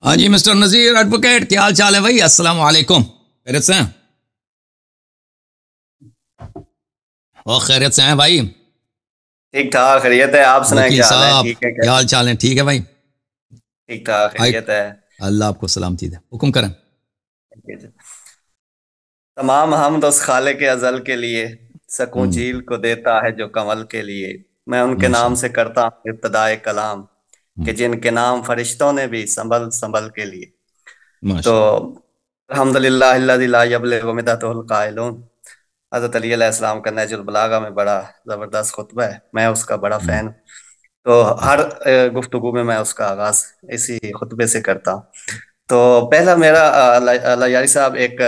ہاں جی mister Nazir advocate, کیا حال چال ہے بھائی؟ السلام علیکم، خیریت سے ہیں؟ اور خیریت سے ہیں بھائی؟ ٹھیک ٹھاک خیریت ہے، آپ سنائیں وکیل کیا حال ہے؟ صاحب ٹھیک ہے، کیا حال چال ہے؟ ٹھیک ہے بھائی، ٹھیک ٹھاک خیریت ہے۔ اللہ آپ کو سلامتی دے، حکم کریں۔ تمام حمد اس خالق ازل کے لیے، سکون جھیل کو دیتا ہے جو کمل کے لیے۔ میں ان کے نام سے کرتا ہوں ابتدائے کلام، کہ جن کے نام فرشتوں نے بھی سنبھل سنبھل کے لیے۔ تو الحمدللہ الذی لا یبلغ مدحہ القائلون، حضرت علی علیہ السلام کا نہج البلاغہ میں بڑا زبردست خطبہ ہے، میں اس کا بڑا فین ہوں۔ تو ہر گفتگو میں اس کا آغاز اسی خطبے سے کرتا ہوں۔ تو پہلا میرا اللہ یاری صاحب ایک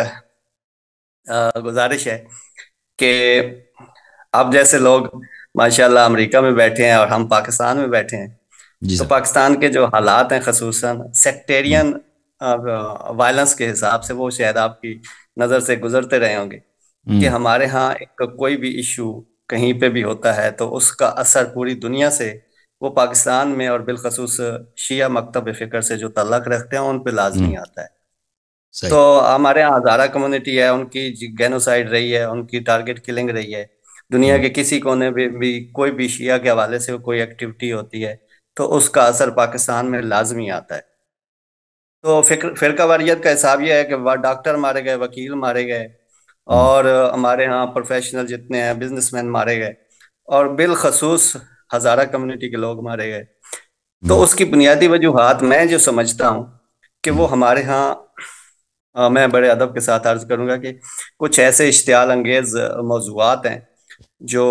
گزارش ہے کہ آپ جیسے لوگ ماشاءاللہ امریکہ میں بیٹھے ہیں اور ہم پاکستان میں بیٹھے ہیں، تو پاکستان کے جو حالات ہیں خصوصاً سیکٹیرین وائلنس کے حساب سے، وہ شاید آپ کی نظر سے گزرتے رہے ہوں گے کہ ہمارے ہاں کوئی بھی ایشو کہیں پہ بھی ہوتا ہے تو اس کا اثر پوری دنیا سے وہ پاکستان میں اور بالخصوص شیعہ مکتب فکر سے جو تعلق رکھتے ہیں ان پہ لازمی آتا ہے۔ تو ہمارے یہاں ہزارہ کمیونٹی ہے، ان کی گینوسائیڈ رہی ہے، ان کی ٹارگٹ کلنگ رہی ہے، دنیا کے کسی کونے بھی کوئی بھی شیعہ کے حوالے سے کوئی ایکٹیویٹی ہوتی ہے تو اس کا اثر پاکستان میں لازمی آتا ہے۔ تو فرقہ واریت کا حساب یہ ہے کہ ڈاکٹر مارے گئے، وکیل مارے گئے، اور ہمارے ہاں پروفیشنل جتنے ہیں بزنس مین مارے گئے، اور بالخصوص ہزارہ کمیونٹی کے لوگ مارے گئے۔ تو اس کی بنیادی وجوہات میں جو سمجھتا ہوں کہ وہ ہمارے ہاں، میں بڑے ادب کے ساتھ عرض کروں گا کہ کچھ ایسے اشتعال انگیز موضوعات ہیں جو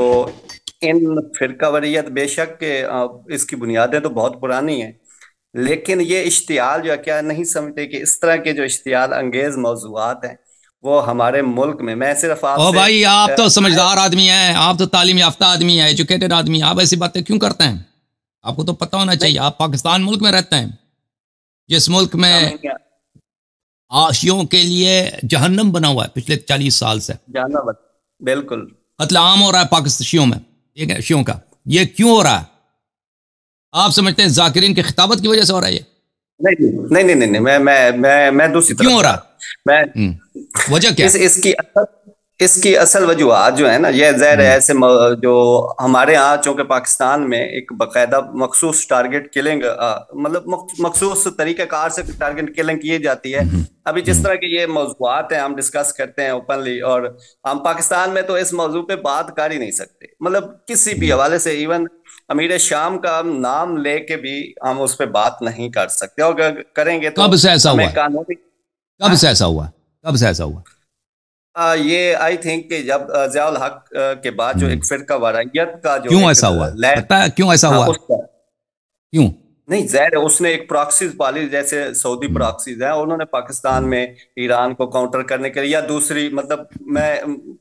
ان فرقہ واریت، بے شک کہ اس کی بنیادیں تو بہت پرانی ہیں، لیکن یہ اشتعال جو ہے کیا نہیں سمجھتے کہ اس طرح کے جو اشتعال انگیز موضوعات ہیں وہ ہمارے ملک میں صرف آپ سے بھائی آپ تو سمجھدار آدمی ہیں، آپ تو تعلیم یافتہ آدمی ہیں، ایجوکیٹڈ آدمی ہیں، آپ ایسی باتیں کیوں کرتے ہیں؟ آپ کو تو پتہ ہونا چاہیے، آپ پاکستان ملک میں رہتے ہیں، جس ملک میں شیعوں کے لیے جہنم بنا ہوا ہے پچھلے 40 سال سے۔ جہنم، بالکل قتل عام ہو رہا ہے پاکستان شیعوں میں، ٹھیک ہے، شیعوں کا یہ کیوں ہو رہا ہے؟ آپ سمجھتے ہیں ذاکرین کی خطابت کی وجہ سے ہو رہا ہے؟ یہ نہیں، میں دوسری طرف کیوں ہو رہا ہے؟ وجہ کیا؟ اس کی اصل وجوہات جو ہے نا، یہ ظاہر ہے ایسے جو ہمارے ہاں چونکہ پاکستان میں ایک باقاعدہ مخصوص ٹارگٹ کلنگ، مطلب مخصوص طریقہ کار سے ٹارگٹ کلنگ کی جاتی ہے۔ ابھی جس طرح کے یہ موضوعات ہیں ہم ڈسکس کرتے ہیں اوپنلی، اور ہم پاکستان میں تو اس موضوع پہ بات کر ہی نہیں سکتے، مطلب کسی بھی حوالے سے، ایون امیر شام کا نام لے کے بھی ہم اس پہ بات نہیں کر سکتے، اور اگر کریں گے تو کب سے ایسا ہوا؟ کب سے ایسا ہوا؟ یہ آئی تھنک کہ جب ضیاء الحق کے بعد جو ایک فرقہ واریت کا جو کیوں ایسا ہوا؟ پتہ ہے کیوں ایسا ہوا؟ کیوں نہیں، ظاہر ہے اس نے ایک پراکسیز پالی، جیسے سعودی پراکسیز ہیں، انہوں نے پاکستان میں ایران کو کاؤنٹر کرنے کے لیے، یا دوسری، مطلب میں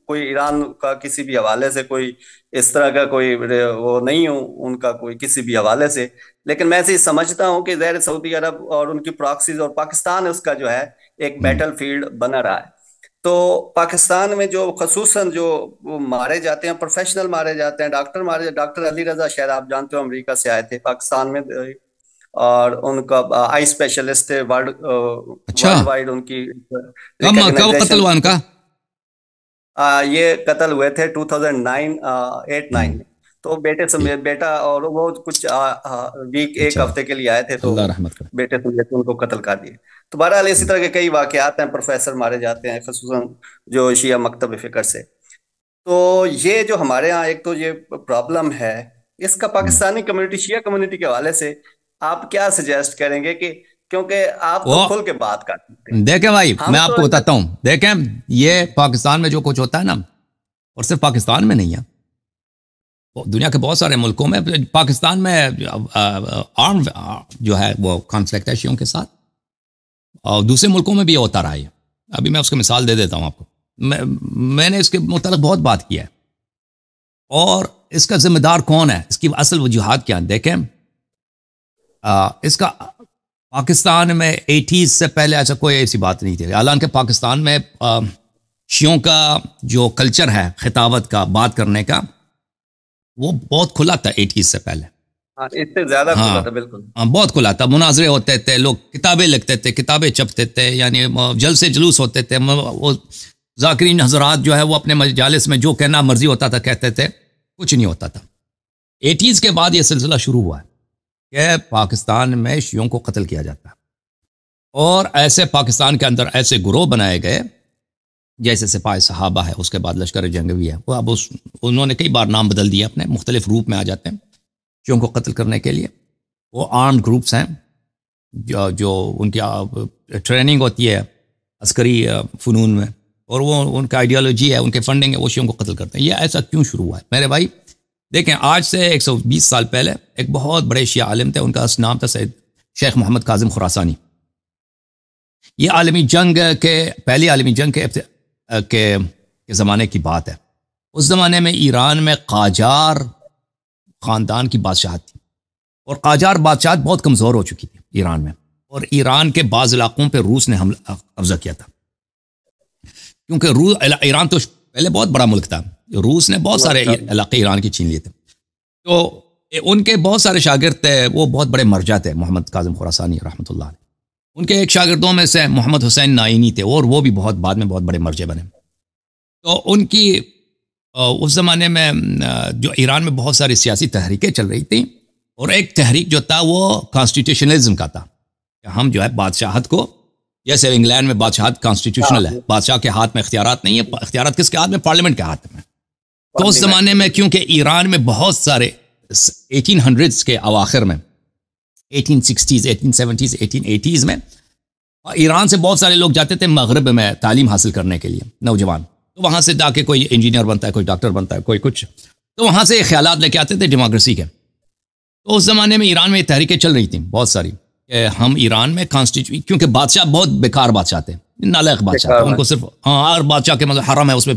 کوئی ایران کا کسی بھی حوالے سے کوئی اس طرح کا کوئی وہ نہیں ہوں ان کا کوئی کسی بھی حوالے سے، لیکن میں ایسے سمجھتا ہوں کہ ظاہر سعودی عرب اور ان کی پراکسیز اور پاکستان اس کا جو ہے ایک بیٹل فیلڈ بنا رہا ہے۔ تو پاکستان میں جو خصوصاً جو مارے جاتے ہیں، پروفیشنل مارے جاتے ہیں، ڈاکٹر علی رضا شاید آپ جانتے ہو امریکہ سے آئے تھے پاکستان میں، اور ان کا آئی اسپیشلسٹ ہے، ورلڈ وائڈ ان کی کب قتل ہوا ان کا؟ یہ قتل ہوئے تھے 2009 میں، تو بیٹے سمیت، بیٹا اور وہ کچھ ویک ایک ہفتے کے لیے آئے تھے، تو بیٹے سمیت ان کو قتل کر دیے۔ تو بہرحال اسی طرح کے کئی واقعات ہیں، پروفیسر مارے جاتے ہیں خصوصاً جو شیعہ مکتب فکر سے۔ تو یہ جو ہمارے ہاں ایک تو یہ پرابلم ہے، اس کا پاکستانی کمیونٹی، شیعہ کمیونٹی کے حوالے سے آپ کیا سجیسٹ کریں گے؟ کہ کیونکہ آپ تو کھل کے بات کرتے ہیں۔ دیکھیں بھائی، میں آپ کو بتاتا ہوں، دیکھیں یہ پاکستان میں جو کچھ ہوتا ہے نا، اور صرف پاکستان میں نہیں ہے، دنیا کے بہت سارے ملکوں میں، پاکستان میں آرم جو ہے وہ کانفلکٹ ہے شیعوں کے ساتھ، اور دوسرے ملکوں میں بھی ہوتا رہا ہے۔ ابھی میں اس کی مثال دے دیتا ہوں آپ کو، میں نے اس کے متعلق بہت بات کی ہے، اور اس کا ذمہ دار کون ہے، اس کی اصل وجوہات کیا ہیں۔ دیکھیں اس کا پاکستان میں 80s سے پہلے ایسا کوئی ایسی بات نہیں تھی، حالانکہ پاکستان میں شیعوں کا جو کلچر ہے خطابت کا، بات کرنے کا، وہ بہت کھلا تھا 80s سے پہلے، ہاں اس سے زیادہ کھلا تھا، بالکل بہت کھلا تھا، مناظرے ہوتے تھے، لوگ کتابیں لکھتے تھے، کتابیں چھپتے تھے، یعنی جلسے جلوس ہوتے تھے، وہ ذاکرین حضرات جو ہے وہ اپنے مجالس میں جو کہنا مرضی ہوتا تھا کہتے تھے، کچھ نہیں ہوتا تھا۔ 80s کے بعد یہ سلسلہ شروع ہوا ہے کہ پاکستان میں شیعوں کو قتل کیا جاتا ہے، اور ایسے پاکستان کے اندر ایسے گروہ بنائے گئے جیسے سپاہ صحابہ ہے، اس کے بعد لشکر جنگوی ہے، وہ اب انہوں نے کئی بار نام بدل دیا اپنے، مختلف روپ میں آ جاتے ہیں شیعوں کو قتل کرنے کے لیے۔ وہ آرمڈ گروپس ہیں جو ان کی ٹریننگ ہوتی ہے عسکری فنون میں، اور وہ ان کا آئیڈیالوجی ہے، ان کے فنڈنگ ہے، وہ شیعوں کو قتل کرتے ہیں۔ یہ ایسا کیوں شروع ہوا ہے میرے بھائی؟ دیکھیں، آج سے 120 سال پہلے ایک بہت بڑے شیعہ عالم تھے، ان کا نام تھا سید شیخ محمد کاظم خراسانی۔ یہ عالمی جنگ کے پہلی عالمی جنگ کے زمانے کی بات ہے۔ اس زمانے میں ایران میں قاجار خاندان کی بادشاہت تھی، اور قاجار بادشاہت بہت کمزور ہو چکی تھی ایران میں، اور ایران کے بعض علاقوں پہ روس نے حملہ قبضہ کیا تھا، کیونکہ ایران تو پہلے بہت بڑا ملک تھا، روس نے بہت سارے علاقے ایران کے چھین لیے تھے۔ تو ان کے بہت سارے شاگرد تھے، وہ بہت بڑے مرجع تھے، محمد کاظم خراسانی رحمۃ اللہ علیہ۔ ان کے ایک شاگردوں میں سے محمد حسین نائینی تھے، اور وہ بھی بعد میں بہت بڑے مرجع بنے۔ تو ان کی اس زمانے میں جو ایران میں بہت ساری سیاسی تحریکیں چل رہی تھیں، اور ایک تحریک جو تھا وہ کانسٹیٹیوشنلزم کا تھا، کہ ہم جو ہے بادشاہت کو، جیسے انگلینڈ میں بادشاہت کانسٹیٹیوشنل ہے، بادشاہ کے ہاتھ میں اختیارات نہیں ہے، اختیارات کس کے ہاتھ میں؟ پارلیمنٹ کے ہاتھ میں۔ تو اس زمانے میں کیونکہ ایران میں بہت سارے 1800s کے اواخر میں، 1860s 1870s 1880s میں ایران سے بہت سارے لوگ جاتے تھے مغرب میں تعلیم حاصل کرنے کے لیے، نوجوان، تو وہاں سے جا کے کوئی انجینئر بنتا ہے، کوئی ڈاکٹر بنتا ہے، کوئی کچھ، تو وہاں سے خیالات لے کے آتے تھے ڈیموکریسی کے۔ تو اس زمانے میں ایران میں یہ تحریکیں چل رہی تھیں بہت ساری، کہ ہم ایران میں کیونکہ بادشاہ بہت بیکار بادشاہ تھے، نالائق بادشاہ تھے، ان کو صرف ہر بادشاہ کے مطلب حرم ہے، اس میں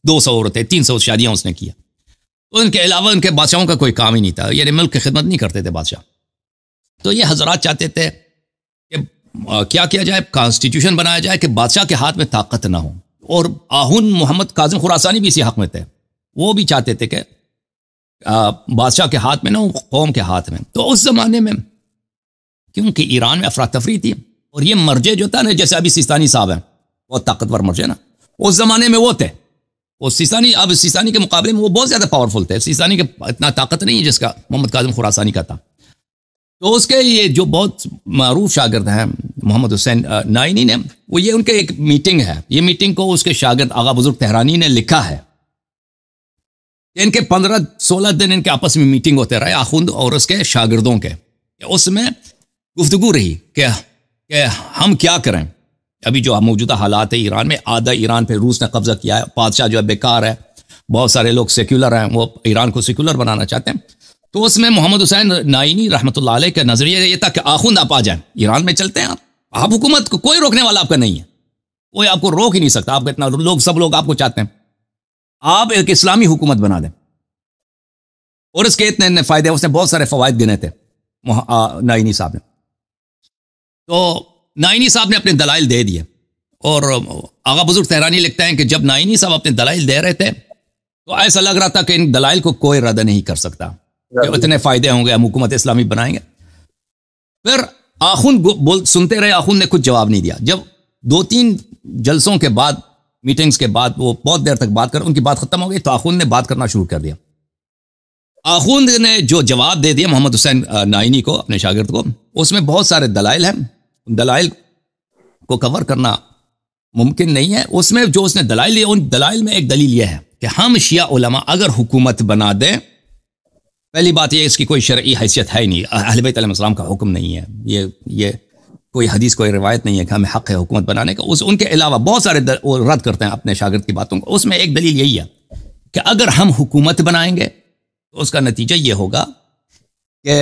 200 عورتیں 300 شادیاں اس نے کیا، تو ان کے علاوہ ان کے بادشاہوں کا کوئی کام ہی نہیں تھا، یعنی ملک کی خدمت نہیں کرتے تھے بادشاہ۔ تو یہ حضرات چاہتے تھے کہ کیا کیا جائے، کانسٹیٹیوشن بنایا جائے کہ بادشاہ کے ہاتھ میں طاقت نہ ہو، اور آہن محمد کاظم خراسانی بھی اسی حق میں تھے، وہ بھی چاہتے تھے کہ بادشاہ کے ہاتھ میں نہ ہو، قوم کے ہاتھ میں۔ تو اس زمانے میں کیونکہ ایران میں افراتفری تھی، اور یہ مرجع جو تھا نا، جیسے ابھی سیستانی صاحب ہیں، بہت طاقتور مرجع نا، اس زمانے میں وہ تھے، وہ سیستانی کے مقابلے میں وہ بہت زیادہ پاورفل تھے، سیستانی کے اتنا طاقت نہیں ہے جس کا محمد کاظم خراسانی کا تھا۔ تو اس کے یہ جو بہت معروف شاگرد ہیں محمد حسین نائینی نے، وہ یہ ان کے ایک میٹنگ ہے، یہ میٹنگ کو اس کے شاگرد آغا بزرگ تہرانی نے لکھا ہے، ان کے 15-16 دن ان کے آپس میں میٹنگ ہوتے رہے آخوند اور اس کے شاگردوں کے، اس میں گفتگو رہی کہ ہم کیا کریں، ابھی جو موجودہ حالات ہے ایران میں، آدھا ایران پہ روس نے قبضہ کیا ہے، بادشاہ جو ہے بیکار ہے، بہت سارے لوگ سیکولر ہیں، وہ ایران کو سیکولر بنانا چاہتے ہیں۔ تو اس میں محمد حسین نائینی رحمۃ اللہ علیہ کا نظریہ یہ تھا کہ آخوند آپ آ جائیں، ایران میں چلتے ہیں، آپ حکومت کو کوئی روکنے والا آپ کا نہیں ہے، کوئی آپ کو روک ہی نہیں سکتا، آپ کا اتنا سب لوگ آپ کو چاہتے ہیں، آپ ایک اسلامی حکومت بنا دیں، اور اس کے اتنے فائدے، اس نے بہت سارے فوائد گنے تھے نائینی صاحب نے۔ تو نائینی صاحب نے اپنے دلائل دے دیے، اور آغا بزرگ تہرانی لکھتے ہیں کہ جب نائینی صاحب اپنے دلائل دے رہے تھے تو ایسا لگ رہا تھا کہ ان دلائل کو کوئی رد نہیں کر سکتا، کہ اتنے فائدے ہوں گے، ہم حکومت اسلامی بنائیں گے۔ پھر آخوند سنتے رہے، آخوند نے کچھ جواب نہیں دیا۔ جب 2-3 جلسوں کے بعد، میٹنگز کے بعد، وہ بہت دیر تک بات کر، ان کی بات ختم ہو گئی تو آخوند نے بات کرنا شروع کر دیا۔ آخوند نے جو جواب دے دیا محمد حسین نائینی کو، اپنے شاگرد کو، اس میں بہت سارے دلائل ہیں، ان دلائل کو کور کرنا ممکن نہیں ہے۔ اس میں جو اس نے دلائل لیے، ان دلائل میں ایک دلیل یہ ہے کہ ہم شیعہ علماء اگر حکومت بنا دیں، پہلی بات یہ اس کی کوئی شرعی حیثیت ہے ہی نہیں، اہل بیت علیہ السلام کا حکم نہیں ہے، یہ کوئی حدیث، کوئی روایت نہیں ہے کہ ہمیں حق ہے حکومت بنانے کا۔ ان کے علاوہ بہت سارے رد کرتے ہیں اپنے شاگرد کی باتوں کو۔ اس میں ایک دلیل یہی ہے کہ اگر ہم حکومت بنائیں گے تو اس کا نتیجہ یہ ہوگا کہ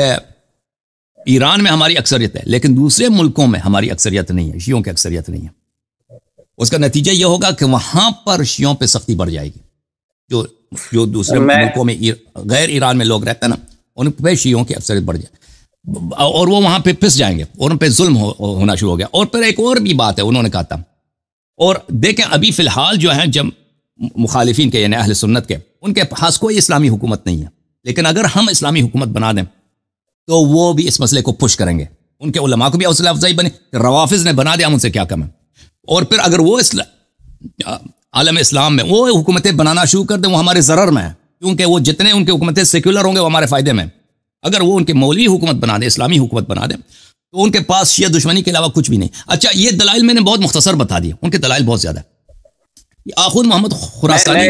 ایران میں ہماری اکثریت ہے، لیکن دوسرے ملکوں میں ہماری اکثریت نہیں ہے، شیعوں کی اکثریت نہیں ہے۔ اس کا نتیجہ یہ ہوگا کہ وہاں پر شیعوں پہ سختی بڑھ جائے گی، جو دوسرے ملکوں میں غیر ایران میں لوگ رہتے ہیں نا، ان پہ شیعوں کی اکثریت بڑھ جائے، اور وہ وہاں پہ پھنس جائیں گے، اور ان پہ ظلم ہونا شروع ہو گیا۔ اور پھر ایک اور بھی بات ہے، انہوں نے کہا تھا، اور دیکھیں ابھی فی الحال جو ہیں جب مخالفین کے، یعنی اہل سنت کے، ان کے پاس کوئی اسلامی حکومت نہیں ہے، لیکن اگر ہم اسلامی حکومت بنا دیں تو وہ بھی اس مسئلے کو پش کریں گے. ان کے علماء کو بھی حوصلہ افزائی بنے, روافظ نے بنا دیا, ہم ان سے کیا کم ہے. اور پھر اگر وہ عالم اسلام میں وہ حکومتیں بنانا شروع کر دیں, وہ ہمارے ضرر میں ہے, کیونکہ وہ جتنے ان کے حکومتیں سیکولر ہوں گے وہ ہمارے فائدے میں. اگر وہ ان کے مولوی حکومت بنا دیں, اسلامی حکومت بنا دیں, تو ان کے پاس شیعہ دشمنی کے علاوہ کچھ بھی نہیں. اچھا, یہ دلائل میں نے بہت مختصر بتا دیے, ان کے دلائل بہت زیادہ ہے. آخوند محمد خراسانی.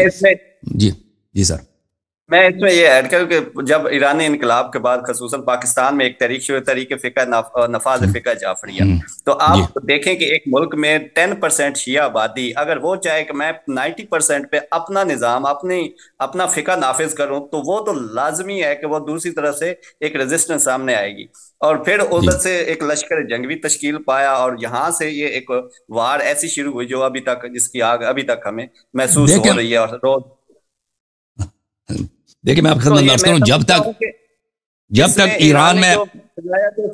جی سر, میں اس میں یہ ایڈ کروں کہ جب ایرانی انقلاب کے بعد خصوصاً پاکستان میں ایک تحریک شروع تحریک فقہ نفاذ فقہ جعفریہ, تو آپ دیکھیں کہ ایک ملک میں 10% شیعہ آبادی اگر وہ چاہے کہ میں 90% پہ اپنا نظام اپنا فقہ نافذ کروں, تو وہ تو لازمی ہے کہ وہ دوسری طرف سے ایک ریزسٹنس سامنے آئے گی. اور پھر ادھر سے ایک لشکر جنگی تشکیل پایا, اور یہاں سے یہ ایک وار ایسی شروع ہوئی جو ابھی تک, جس کی آگ ابھی تک ہمیں محسوس ہو رہی ہے. اور دیکھیں میں آپ خدمت میں عرض کروں, جب تک ایران میں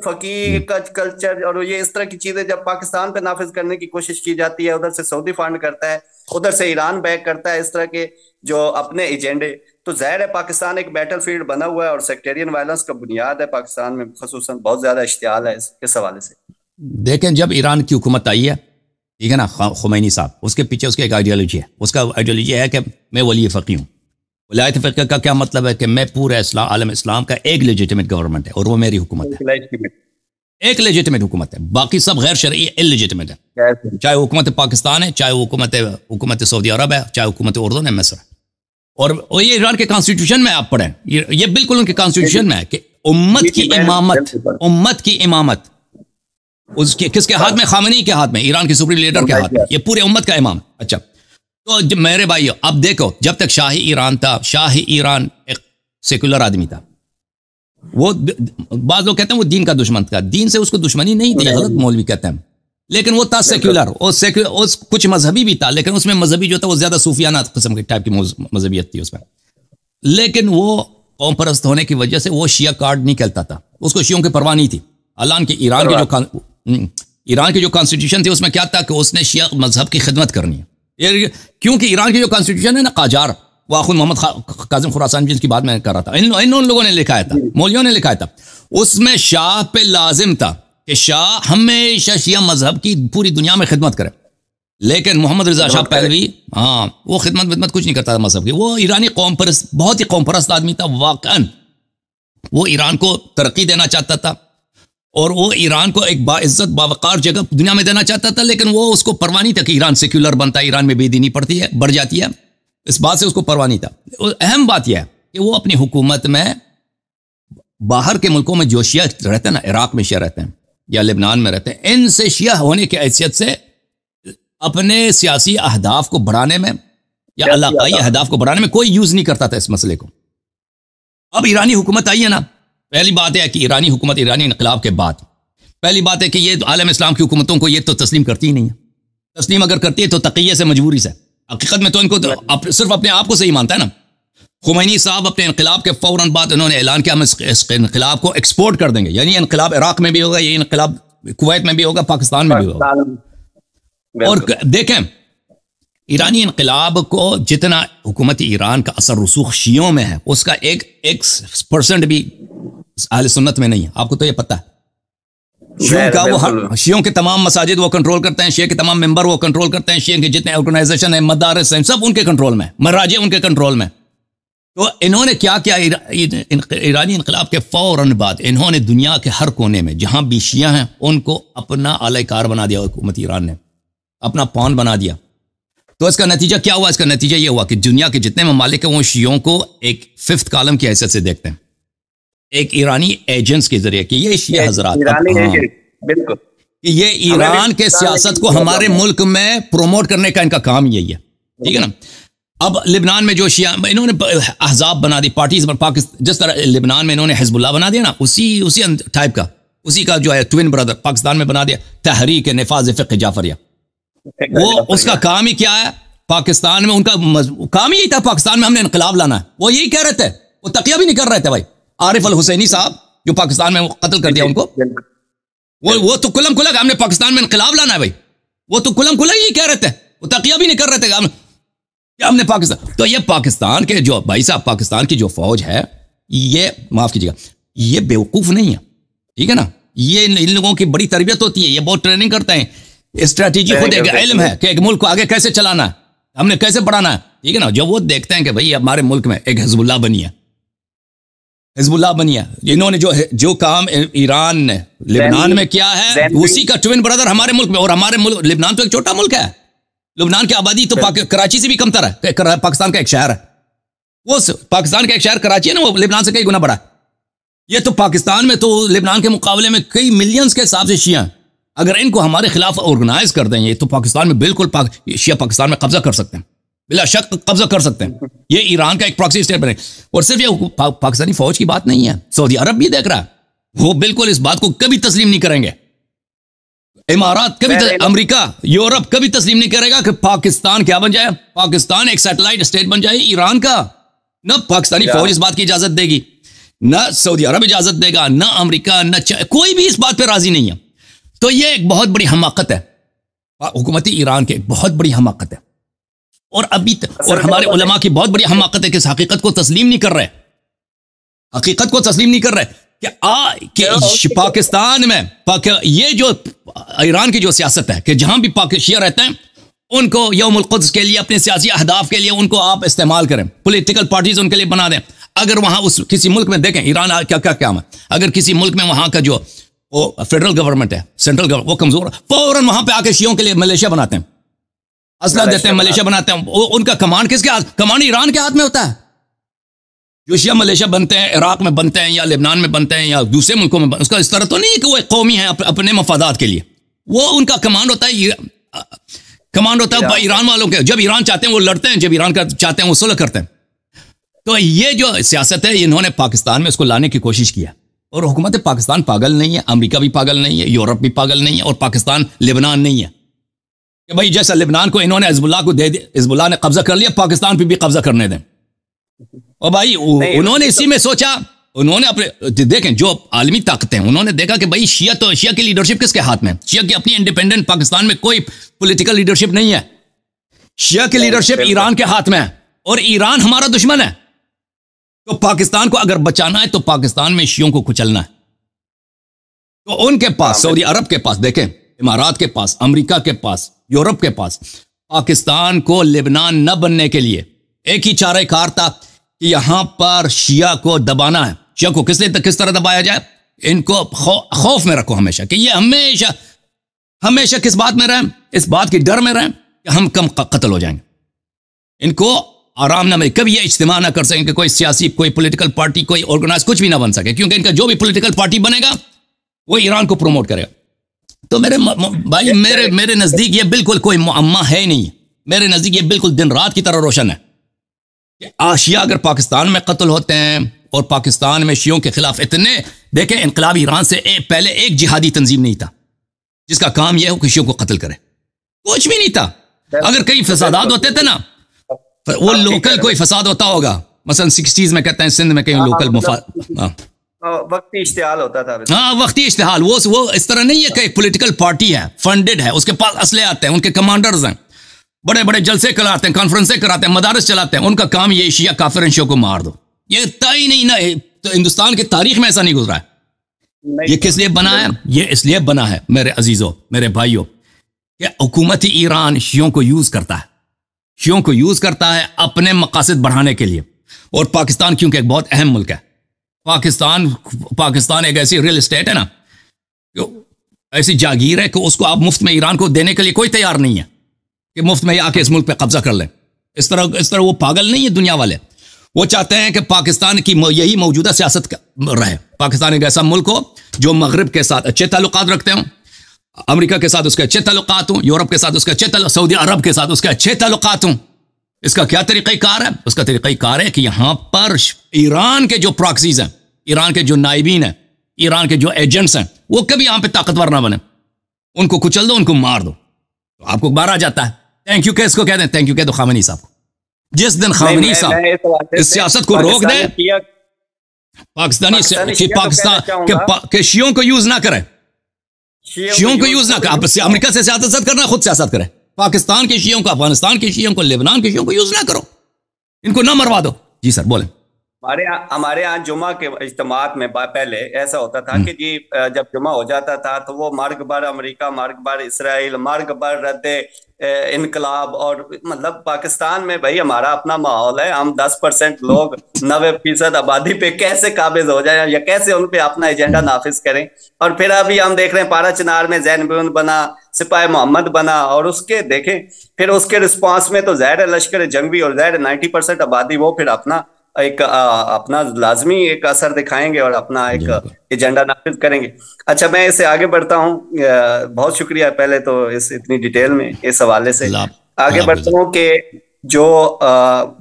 فقیہ کلچر اور یہ اس طرح کی چیزیں جب پاکستان پہ نافذ کرنے کی کوشش کی جاتی ہے, ادھر سے سعودی فنڈ کرتا ہے, ادھر سے ایران بیک کرتا ہے اس طرح کے جو اپنے ایجنڈے, تو ظاہر ہے پاکستان ایک بیٹل فیلڈ بنا ہوا ہے, اور سیکٹیرین وائلنس کا بنیاد ہے پاکستان میں, خصوصاً بہت زیادہ اشتعال ہے اس حوالے سے. دیکھیں جب ایران کی حکومت آئی ہے, ٹھیک ہے نا, خمینی صاحب, اس کے پیچھے اس کی ایک آئیڈیالوجی ہے. اس کا آئیڈیالوجی ہے کہ میں ولی فقیہ ہوں. ولایت فقہ کا کیا مطلب ہے کہ میں پورے عالم اسلام کا ایک لیجیٹیمیٹ گورنمنٹ ہے, اور وہ میری حکومت ہے, ایک لیجیٹیمیٹ حکومت ہے, باقی سب غیر شرعی اللیجیٹیمیٹ ہے, چاہے حکومت پاکستان ہے, چاہے حکومت سعودی عرب ہے, چاہے حکومت اردن ہے, مصر. اور یہ ایران کے کانسٹیٹیوشن میں آپ پڑھیں, یہ بالکل ان کے کانسٹیٹیوشن میں ہے کہ امت کی امامت اس کی کس کے ہاتھ میں؟ خامنئی کے ہاتھ میں, ایران کے سپریم لیڈر کے ہاتھ میں, یہ پورے امت کا امام. اچھا, تو میرے بھائی اب دیکھو, جب تک شاہی ایران تھا, شاہی ایران ایک سیکولر آدمی تھا. وہ بعض لوگ کہتے ہیں وہ دین کا دشمن تھا, دین سے اس کو دشمنی نہیں تھی, غلط مولوی کہتے ہیں, لیکن وہ تھا سیکولر, اور کچھ مذہبی بھی تھا, لیکن اس میں مذہبی جو تھا وہ زیادہ صوفیانہ قسم کے ٹائپ کی مذہبیت تھی اس میں. لیکن وہ قوم پرست ہونے کی وجہ سے وہ شیعہ کارڈ نہیں کہلتا تھا, اس کو شیعوں کی پرواہ نہیں تھی. حالانکہ ایران کی جو کانسٹیٹیوشن تھی اس میں کیا تھا کہ اس نے شیعہ مذہب کی خدمت کرنی ہے. کیونکہ ایران کی جو کانسٹیٹیوشن ہے نا, قاجار, وہ آخوند محمد کاظم خراسانی جن کی بات میں کر رہا تھا, ان لوگوں نے لکھایا تھا, مولویوں نے لکھایا تھا, اس میں شاہ پہ لازم تھا کہ شاہ ہمیشہ شیعہ مذہب کی پوری دنیا میں خدمت کرے. لیکن محمد رضا شاہ پہلوی, وہ خدمت کچھ نہیں کرتا تھا مذہب کی. وہ ایرانی قوم پرست, بہت ہی قوم پرست آدمی تھا واقعاً. وہ ایران کو ترقی دینا چاہتا تھا, اور وہ ایران کو ایک باعزت باوقار جگہ دنیا میں دینا چاہتا تھا, لیکن وہ اس کو پرواہ نہیں تھا کہ ایران سیکولر بنتا ہے, ایران میں بے دینی بڑھ جاتی ہے, اس بات سے اس کو پرواہ نہیں تھا. اہم بات یہ ہے کہ وہ اپنی حکومت میں باہر کے ملکوں میں جو شیعہ رہتے ہیں نا, عراق میں شیعہ رہتے ہیں یا لبنان میں رہتے ہیں, ان سے شیعہ ہونے کی حیثیت سے اپنے سیاسی اہداف کو بڑھانے میں یا علاقائی اہداف کو بڑھانے میں کوئی یوز نہیں کرتا تھا اس مسئلے کو. اب ایرانی حکومت آئی ہے نا, پہلی بات ہے کہ ایرانی حکومت ایرانی انقلاب کے بعد پہلی بات ہے کہ یہ عالم اسلام کی حکومتوں کو یہ تو تسلیم کرتی ہی نہیں ہے. تسلیم اگر کرتی ہے تو تقیہ سے, مجبوری سے. حقیقت میں تو ان کو صرف اپنے آپ کو صحیح مانتا ہے نا. خمینی صاحب اپنے انقلاب کے فوراً بعد انہوں نے اعلان کیا ہم اس انقلاب کو ایکسپورٹ کر دیں گے, یعنی انقلاب عراق میں بھی ہوگا, یہ انقلاب کویت میں بھی ہوگا, پاکستان میں بھی ہوگا. اور دیکھیں ایرانی انقلاب کو جتنا حکومت ایران کا اثر رسوخ شیعوں میں ہے, اس کا 1% بھی اہل سنت میں نہیں ہے. آپ کو تو یہ پتہ ہے, شیعوں کے تمام مساجد وہ کنٹرول کرتے ہیں, شیعہ کے تمام ممبر وہ کنٹرول کرتے ہیں, شیعہ کے جتنے آرگنائزیشن ہیں, مدارس ہیں, سب ان کے کنٹرول میں, مراجع ان کے کنٹرول میں. تو انہوں نے کیا کیا ایرانی انقلاب کے فوراً بعد انہوں نے دنیا کے ہر کونے میں جہاں بھی شیعہ ہیں ان کو اپنا اعلی کار بنا دیا. حکومت ایران نے اپنا پون بنا دیا. تو اس کا نتیجہ کیا ہوا؟ اس کا نتیجہ یہ ہوا کہ دنیا کے جتنے ممالک ہیں وہ شیعوں کو ایک 5th کالم کی حیثیت سے دیکھتے ہیں, ایک ایرانی ایجنٹس کے ذریعے کہ یہ شیعہ حضرات بالکل کہ یہ ایران کے سیاست کو ہمارے ملک میں پروموٹ کرنے کا ان کا کام یہی ہے. ٹھیک ہے نا. اب لبنان میں جو شیعہ انہوں نے احزاب بنا دی, پارٹیز, جس طرح لبنان میں انہوں نے حزب اللہ بنا دیا نا, اسی ٹائپ کا, اسی کا جو ہے ٹوین بردر پاکستان میں بنا دیا تحریک نفاذ فقہ جعفریہ. وہ اس کا کام ہی کیا ہے پاکستان میں, ان کا کام یہی تھا پاکستان میں ہم نے انقلاب لانا ہے. وہ یہی کہہ رہے تھے, وہ تقیہ بھی نہیں کر رہے تھے بھائی. عارف الحسینی صاحب جو پاکستان میں قتل کر دیا ان کو, وہ تو کلم کھلا ہم نے پاکستان میں انقلاب لانا ہے بھائی. وہ تو کلم کھلا یہی کہہ رہے تھے, وہ تقیہ بھی نہیں کر رہے تھے ہم نے پاکستان. تو یہ پاکستان کے جو بھائی صاحب, پاکستان کی جو فوج ہے, یہ معاف کیجیے گا, یہ بیوقوف نہیں ہے, ٹھیک ہے نا, یہ ان لوگوں کی بڑی تربیت ہوتی ہے, یہ بہت ٹریننگ کرتے ہیں, اسٹریٹجی خود ایک علم ہے کہ ایک ملک کو آگے کیسے چلانا ہے, ہم نے کیسے بڑھانا ہے, ٹھیک ہے نا. جب وہ دیکھتے ہیں کہ بھئی ہمارے ملک میں ایک حزب اللہ بنی ہے, حزب اللہ بنی ہے, انہوں نے جو کام ایران نے لبنان میں کیا ہے اسی کا ٹوین بردر ہمارے ملک میں, اور ہمارے ملک لبنان تو ایک چھوٹا ملک ہے, لبنان کی آبادی تو کراچی سے بھی کم تر ہے, پاکستان کا ایک شہر ہے, وہ پاکستان کا ایک شہر کراچی ہے نا, وہ لبنان سے کئی گنا بڑا ہے. یہ تو پاکستان میں تو لبنان کے مقابلے میں کئی ملینز کے حساب سے شیعہ ہیں, اگر ان کو ہمارے خلاف آرگنائز کر دیں یہ تو پاکستان میں بالکل شیعہ پاکستان میں قبضہ کر سکتے ہیں, بلا شک قبضہ کر سکتے ہیں. یہ ایران کا ایک پراکسی اسٹیٹ بنے, اور صرف یہ پاکستانی فوج کی بات نہیں ہے, سعودی عرب بھی دیکھ رہا ہے, وہ بالکل اس بات کو کبھی تسلیم نہیں کریں گے, امارات کبھی امریکہ یورپ کبھی تسلیم نہیں کرے گا کہ پاکستان کیا بن جائے, پاکستان ایک سیٹلائٹ اسٹیٹ بن جائے ایران کا. نہ پاکستانی فوج اس بات کی اجازت دے گی, نہ سعودی عرب اجازت دے گا, نہ امریکہ, نہ کوئی بھی اس بات پہ راضی نہیں ہے. تو یہ ایک بہت بڑی حماقت ہے, حکومت ایران کی ایک بہت بڑی حماقت ہے, اور ابھی اور ہمارے علماء کی بہت بڑی حماقت ہے کہ اس حقیقت کو تسلیم نہیں کر رہے, حقیقت کو تسلیم نہیں کر رہے کہ پاکستان میں یہ جو ایران کی جو سیاست ہے کہ جہاں بھی شیعہ رہتے ہیں ان کو یوم القدس کے لیے اپنے سیاسی اہداف کے لیے ان کو آپ استعمال کریں, پولیٹیکل پارٹیز ان کے لیے بنا دیں. اگر وہاں کسی ملک میں دیکھیں ایران کیا ہے, اگر کسی ملک میں وہاں کا جو فیڈرل گورنمنٹ ہے, سینٹرل گورنمنٹ وہ کمزور ہے, فوراً وہاں پہ آ کے شیعوں کے لیے ملیشیا بناتے ہیں, اسلحہ دیتے ہیں, ملیشیا بناتے ہیں. ان کا کمانڈ کس کے ہاتھ, کمانڈ ایران کے ہاتھ میں ہوتا ہے. جو شیعہ ملیشیا بنتے ہیں عراق میں بنتے ہیں یا لبنان میں بنتے ہیں یا دوسرے ملکوں میں اس کا اس طرح تو نہیں ہے کہ وہ ایک قومی ہے اپنے مفادات کے لیے, وہ ان کا کمانڈ ہوتا ہے ایران والوں کے. جب ایران چاہتے ہیں وہ لڑتے ہیں, جب ایران کا چاہتے ہیں وہ صلح کرتے ہیں. تو یہ جو سیاست ہے انہوں نے پاکستان میں اس کو لانے کی کوشش کیا, اور حکومت پاکستان پاگل نہیں ہے, امریکہ بھی پاگل نہیں ہے, یورپ بھی پاگل نہیں ہے, اور پاکستان لبنان نہیں ہے کہ بھائی جیسا لبنان کو انہوں نے حزب اللہ کو دے دیا, حزب اللہ نے قبضہ کر لیا, پاکستان پہ بھی قبضہ کرنے دیں. اور بھائی انہوں نے اسی میں سوچا, انہوں نے اپنے دیکھیں جو عالمی طاقتیں ہیں انہوں نے دیکھا کہ بھائی شیعہ کی لیڈرشپ کس کے ہاتھ میں, شیعہ کی اپنی انڈیپینڈنٹ پاکستان میں کوئی پولیٹیکل لیڈرشپ نہیں ہے, شیعہ کی لیڈرشپ ایران کے ہاتھ میں ہے, اور ایران ہمارا دشمن ہے. تو پاکستان کو اگر بچانا ہے تو پاکستان میں شیعوں کو کچلنا ہے. تو ان کے پاس, سعودی عرب کے پاس, دیکھیں امارات کے پاس, امریکہ کے پاس, یورپ کے پاس, پاکستان کو لبنان نہ بننے کے لیے ایک ہی چارہ کار تھا کہ یہاں پر شیعہ کو دبانا ہے. شیعہ کو کس طرح دبایا جائے, ان کو خوف میں رکھو ہمیشہ, کہ یہ ہمیشہ کس بات میں رہیں, اس بات کی ڈر میں رہیں کہ ہم کم قتل ہو جائیں گے. ان کو آرام نہ ملے, کبھی یہ اجتماع نہ کر سکیں کہ کوئی سیاسی, کوئی پولیٹیکل پارٹی, کوئی آرگنائز کچھ بھی نہ بن سکے, کیونکہ ان کا جو بھی پولیٹیکل پارٹی بنے گا وہ ایران کو پروموٹ کرے گا. تو میرے بھائی میرے نزدیک یہ بالکل کوئی معمہ ہے نہیں, میرے نزدیک یہ بالکل دن رات کی طرح روشن ہے کہ شیعہ اگر پاکستان میں قتل ہوتے ہیں, اور پاکستان میں شیعوں کے خلاف اتنے, دیکھیں انقلاب ایران سے پہلے ایک جہادی تنظیم نہیں تھا جس کا کام یہ ہو کہ شیعوں کو قتل کرے, کچھ بھی نہیں تھا. اگر کئی فسادات ہوتے تھے نا, وہ لوکل کوئی فساد ہوتا ہوگا, مثلا 60s میں کہتے ہیں سندھ میں کہیں لوکل وقتی اشتعال ہوتا تھا. ہاں وقتی اشتعال, وہ اس طرح نہیں ہے کہ ایک پولیٹیکل پارٹی ہے, فنڈڈ ہے, اس کے پاس اسلحے آتے ہیں, ان کے کمانڈرز ہیں, بڑے بڑے جلسے کراتے ہیں, کانفرنسیں کراتے ہیں, مدارس چلاتے ہیں, ان کا کام یہ شیعہ کافر شیعوں کو مار دو. یہ طے نہیں نا, تو ہندوستان کی تاریخ میں ایسا نہیں گزرا ہے. یہ کس لیے بنا ہے, یہ اس لیے بنا ہے میرے عزیزوں, میرے بھائیوں, کہ حکومت ایران شیعوں کو یوز کرتا ہے, شیعوں کو یوز کرتا ہے اپنے مقاصد بڑھانے کے لیے. اور پاکستان کیونکہ ایک بہت اہم ملک ہے, پاکستان ایک ایسی ریل اسٹیٹ ہے نا, ایسی جاگیر ہے کہ اس کو آپ مفت میں ایران کو دینے کے لیے کوئی تیار نہیں ہے کہ مفت میں آ کے اس ملک پہ قبضہ کر لیں. اس طرح وہ پاگل نہیں ہے دنیا والے, وہ چاہتے ہیں کہ پاکستان کی یہی موجودہ سیاست رہے. پاکستان ایک ایسا ملک ہو جو مغرب کے ساتھ اچھے تعلقات رکھتے ہوں, امریکہ کے ساتھ اس کے اچھے تعلقات ہوں, یورپ کے ساتھ اس کے اچھے تعلقات, سعودی عرب کے ساتھ اس کے اچھے تعلقات ہوں. اس کا کیا طریقہ کار ہے, اس کا طریقہ کار ہے کہ یہاں پر ایران کے جو پراکسیز ہیں, ایران کے جو نائبین ہیں, ایران کے جو ایجنٹس ہیں, وہ کبھی یہاں پہ طاقتور نہ بنے, ان کو کچل دو, ان کو مار دو, تو آپ کو بار آ جاتا ہے. تھینک یو کس کو کہتے ہیں, تھینک یو کہہ دو خامنئی صاحب کو. جس دن خامنئی صاحب اس سیاست کو روک دے, پاکستان کے شیعوں کو یوز نہ کرے, شیعوں کو یوز نہ کرے, امریکہ سے سیاست کرنا, خود سیاست کرے. پاکستان کے شیعوں کو, افغانستان کے شیعوں کو, لبنان کے شیعوں کو یوز نہ کرو, ان کو نہ مروا دو. جی سر بولیں. ہمارے یہاں جمعہ کے اجتماعات میں پہلے ایسا ہوتا تھا کہ جی جب جمعہ ہو جاتا تھا تو وہ مرگ بر امریکہ، مرگ بر اسرائیل، مرگ بر رد انقلاب، اور مطلب پاکستان میں بھائی ہمارا اپنا ماحول ہے، ہم 10% لوگ 90% آبادی پہ کیسے قابض ہو جائیں یا کیسے ان پہ اپنا ایجنڈا نافذ کریں. اور پھر ابھی ہم دیکھ رہے ہیں پارا چنار میں زین بون بنا، سپاہی محمد بنا، اور اس کے دیکھیں پھر اس کے رسپانس میں تو ظاہر لشکر جنگی اور ظاہر 90% آبادی وہ پھر اپنا اپنا لازمی ایک اثر دکھائیں گے اور اپنا ایک ایجنڈا نافذ کریں گے. اچھا میں اس سے آگے بڑھتا ہوں. بہت شکریہ پہلے تو اس اتنی ڈیٹیل میں اس حوالے سے. آگے بڑھتا ہوں کہ جو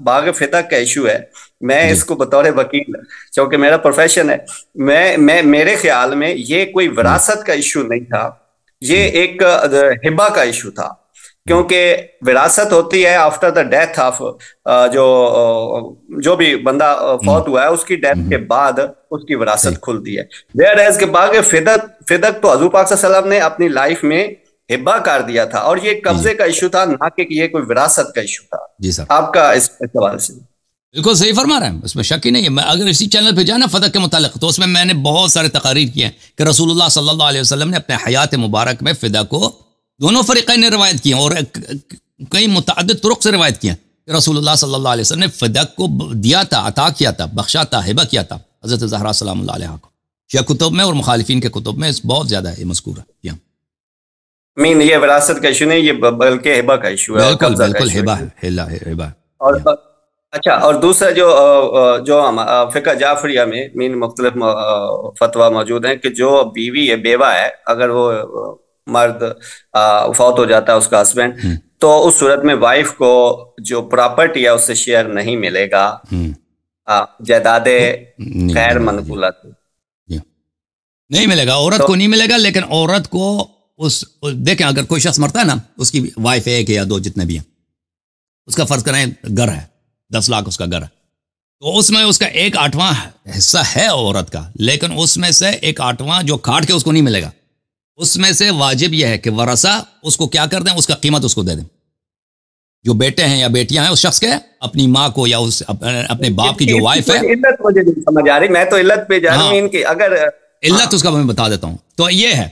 باغ فتح کا ایشو ہے، میں اس کو بطور وکیل، چونکہ میرا پروفیشن ہے، میں میرے خیال میں یہ کوئی وراثت کا ایشو نہیں تھا، یہ ایک ہبہ کا ایشو تھا. کیونکہ وراثت ہوتی ہے آفٹر دا ڈیتھ آف جو بھی بندہ فوت ہوا ہے، اس کی ڈیتھ کے بعد اس کی وراثت کھلتی ہے. ویئر ایز کہ باغ فدق تو حضور پاک صلی اللہ علیہ وسلم نے اپنی لائف میں ہبہ کر دیا تھا، اور یہ قبضے کا ایشو تھا، نہ کہ یہ کوئی وراثت کا ایشو تھا. جی سر، آپ کا اس سوال سے بالکل صحیح فرما رہے ہیں، اس میں شک ہی نہیں ہے. میں اگر اسی چینل پہ جانا فتح کے متعلق، تو اس میں میں نے بہت سارے تقاریر کیے ہیں کہ رسول اللہ صلی اللہ علیہ وسلم نے اپنے حیات مبارک میں فدح کو دونوں فریقین نے روایت کی ہیں، اور کئی متعدد طرق سے روایت کی ہیں کہ رسول اللہ صلی اللہ علیہ وسلم نے فدح کو دیا تھا، عطا کیا تھا، بخشا تھا، ہبہ کیا تھا حضرت زہرا سلام اللہ علیہ کو. شیعہ کتب میں اور مخالفین کے کتب میں بہت زیادہ ہے یہ مذکور ہے. یہ وراثت کا ایشو نہیں، یہ بلکہ ہبہ کا ایشو ہے. بالکل ہبہ ہے. اور اچھا، اور دوسرا جو فقہ جعفریہ میں مختلف فتویٰ موجود ہیں کہ جو بیوی ہے، بیوہ ہے، اگر وہ مرد فوت ہو جاتا ہے اس کا ہسبینڈ، تو اس صورت میں وائف کو جو پراپرٹی ہے اس سے شیئر نہیں ملے گا، جائیداد غیر منقولہ نہیں ملے گا، عورت کو نہیں ملے گا. لیکن عورت کو دیکھیں اگر کوئی شخص مرتا ہے نا، اس کی وائف ایک یا دو جتنے بھی ہیں، اس کا فرض کریں گھر ہے 10 لاکھ اس کا گھر ہے، تو اس میں اس کا 1/8 حصہ ہے عورت کا، لیکن اس میں سے 1/8 جو کاٹ کے اس کو نہیں ملے گا. اس میں سے واجب یہ ہے کہ ورثہ اس کو کیا کر دیں، اس کا قیمت اس کو دے دیں. جو بیٹے ہیں یا بیٹیاں ہیں اس شخص کے، اپنی ماں کو یا اپنے باپ کی جو وائف ہے. علت مجھے نہیں سمجھ آ رہی، میں تو علت پہ جا رہا ہوں ان کی. اگر علت اس کا میں بتا دیتا ہوں، تو یہ ہے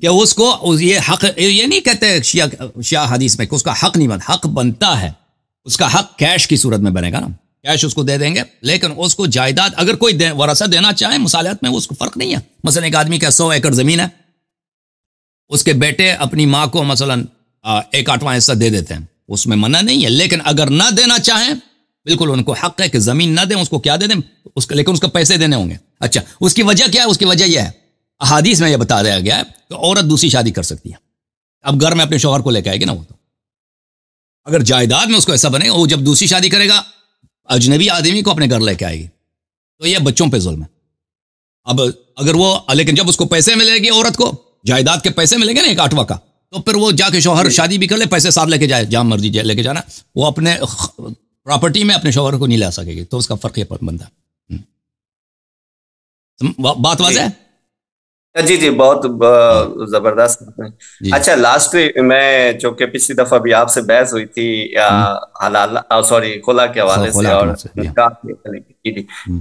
کہ اس کو یہ حق، یہ نہیں کہتے شیعہ حدیث میں کہ اس کا حق نہیں بنتا، حق بنتا ہے. اس کا حق کیش کی صورت میں بنے گا نا، کیش اس کو دے دیں گے. لیکن اس کو جائیداد اگر کوئی ورثہ دینا چاہے مصالحت میں، اس کو فرق نہیں ہے. مثلا ایک آدمی کا 100 ایکڑ زمین ہے، اس کے بیٹے اپنی ماں کو مثلا 1/8 حصہ دے دیتے ہیں، اس میں منع نہیں ہے. لیکن اگر نہ دینا چاہیں، بالکل ان کو حق ہے کہ زمین نہ دیں، اس کو کیا دے دیں، لیکن اس کو پیسے دینے ہوں گے. اچھا، اس کی وجہ کیا ہے؟ اس کی وجہ یہ ہے، احادیث میں یہ بتا دیا گیا ہے کہ عورت دوسری شادی کر سکتی ہے. اب گھر میں اپنے شوہر کو لے کے آئے گی نا، وہ تو اگر جائیداد میں اس کو ایسا بنے گا، وہ جب دوسری شادی کرے گا اجنبی آدمی کو اپنے گھر لے کے آئے گی، تو یہ بچوں پہ ظلم ہے. اب اگر وہ، لیکن جب اس کو پیسے ملے گی، عورت کو جائیداد کے پیسے ملیں گے نا 1/8 کا، تو پھر وہ جا کے شوہر شادی بھی کر لے، پیسے ساتھ لے کے جائے، جہاں مرضی لے کے جانا، وہ اپنے پراپرٹی میں اپنے شوہر کو نہیں لا سکے گی. تو اس کا فرق یہ بنتا ہے. بات واضح ہے؟ جی بہت زبردست. اچھا، لاسٹ میں چونکہ پچھلی دفعہ بھی آپ سے بحث ہوئی تھی حلال خلا کے حوالے سے اور